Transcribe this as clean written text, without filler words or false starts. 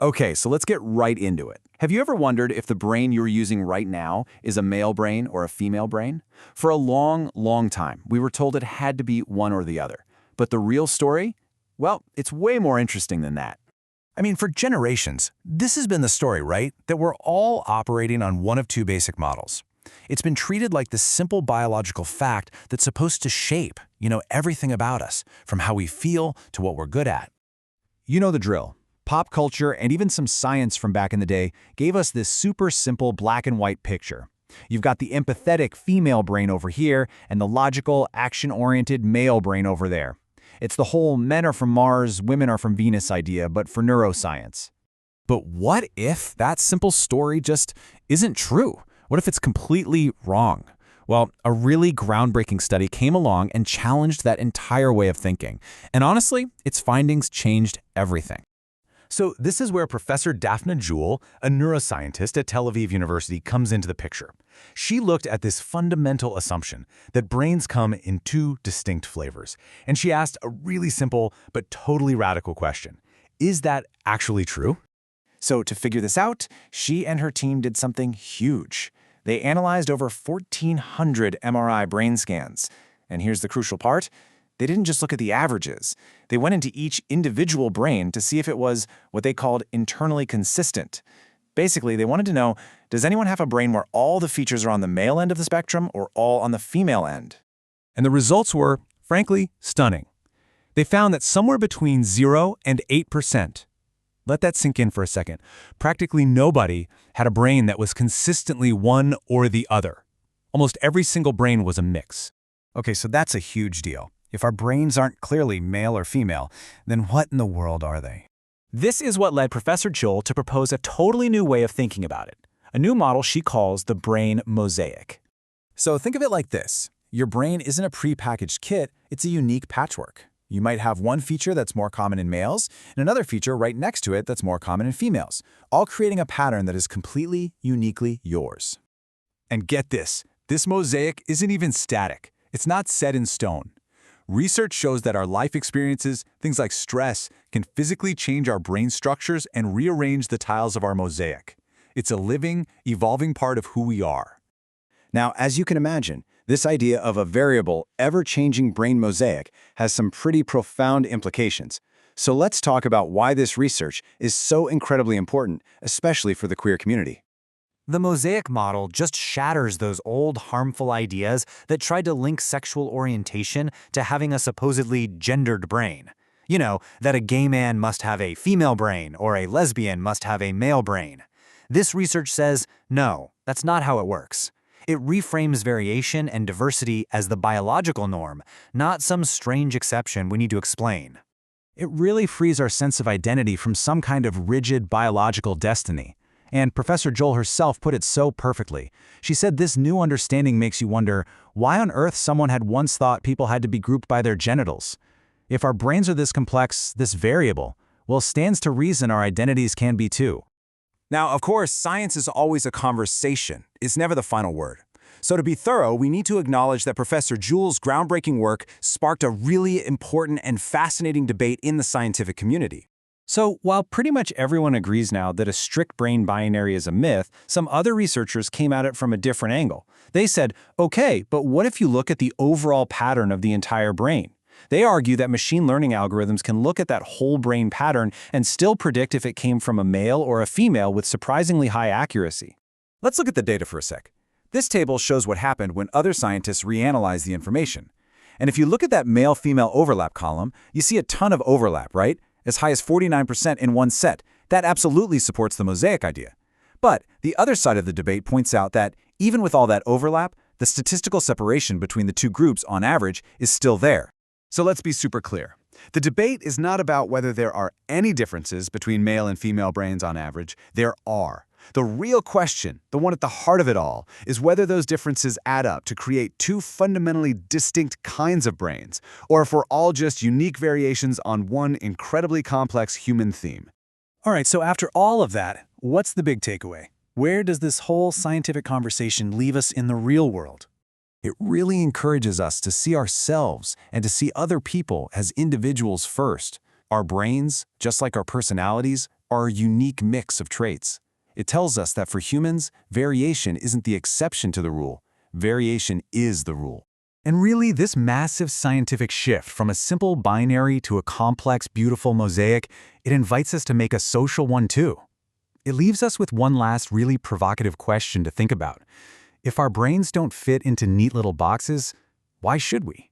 Okay, so let's get right into it. Have you ever wondered if the brain you're using right now is a male brain or a female brain? For a long, long time, we were told it had to be one or the other. But the real story? Well, it's way more interesting than that. I mean, for generations, this has been the story, right? That we're all operating on one of two basic models. It's been treated like this simple biological fact that's supposed to shape, everything about us, from how we feel to what we're good at. You know the drill. Pop culture and even some science from back in the day gave us this super simple black and white picture. You've got the empathetic female brain over here and the logical, action-oriented male brain over there. It's the whole men are from Mars, women are from Venus idea, but for neuroscience. But what if that simple story just isn't true? What if it's completely wrong? Well, a really groundbreaking study came along and challenged that entire way of thinking. And honestly, its findings changed everything. So this is where Professor Daphna Jewell, a neuroscientist at Tel Aviv University, comes into the picture. She looked at this fundamental assumption that brains come in two distinct flavors, and she asked a really simple but totally radical question. Is that actually true? So to figure this out, she and her team did something huge. They analyzed over 1,400 MRI brain scans. And here's the crucial part. They didn't just look at the averages. They went into each individual brain to see if it was what they called internally consistent. Basically, they wanted to know, does anyone have a brain where all the features are on the male end of the spectrum or all on the female end? And the results were, frankly, stunning. They found that somewhere between 0 and 8%. Let that sink in for a second. Practically nobody had a brain that was consistently one or the other. Almost every single brain was a mix. Okay, so that's a huge deal. If our brains aren't clearly male or female, then what in the world are they? This is what led Professor Jewell to propose a totally new way of thinking about it, a new model she calls the brain mosaic. So think of it like this. Your brain isn't a prepackaged kit, it's a unique patchwork. You might have one feature that's more common in males and another feature right next to it that's more common in females, all creating a pattern that is completely, uniquely yours. And get this mosaic isn't even static. It's not set in stone. Research shows that our life experiences, things like stress, can physically change our brain structures and rearrange the tiles of our mosaic. It's a living, evolving part of who we are. Now, as you can imagine, this idea of a variable, ever-changing brain mosaic has some pretty profound implications. So let's talk about why this research is so incredibly important, especially for the queer community. The mosaic model just shatters those old harmful ideas that tried to link sexual orientation to having a supposedly gendered brain. You know, that a gay man must have a female brain or a lesbian must have a male brain. This research says, no, that's not how it works. It reframes variation and diversity as the biological norm, not some strange exception we need to explain. It really frees our sense of identity from some kind of rigid biological destiny. And Professor Jewell herself put it so perfectly. She said this new understanding makes you wonder why on earth someone had once thought people had to be grouped by their genitals. If our brains are this complex, this variable, well, stands to reason our identities can be too. Now, of course, science is always a conversation. It's never the final word. So to be thorough, we need to acknowledge that Professor Jewell's groundbreaking work sparked a really important and fascinating debate in the scientific community. So, while pretty much everyone agrees now that a strict brain binary is a myth, some other researchers came at it from a different angle. They said, okay, but what if you look at the overall pattern of the entire brain? They argue that machine learning algorithms can look at that whole brain pattern and still predict if it came from a male or a female with surprisingly high accuracy. Let's look at the data for a sec. This table shows what happened when other scientists reanalyzed the information. And if you look at that male-female overlap column, you see a ton of overlap, right? As high as 49% in one set. That absolutely supports the mosaic idea. But the other side of the debate points out that, even with all that overlap, the statistical separation between the two groups, on average, is still there. So let's be super clear. The debate is not about whether there are any differences between male and female brains on average. There are. The real question, the one at the heart of it all, is whether those differences add up to create two fundamentally distinct kinds of brains, or if we're all just unique variations on one incredibly complex human theme. All right, so after all of that, what's the big takeaway? Where does this whole scientific conversation leave us in the real world? It really encourages us to see ourselves and to see other people as individuals first. Our brains, just like our personalities, our unique mix of traits. It tells us that for humans, variation isn't the exception to the rule. Variation is the rule. And really, this massive scientific shift from a simple binary to a complex, beautiful mosaic, it invites us to make a social one too. It leaves us with one last really provocative question to think about. If our brains don't fit into neat little boxes, why should we?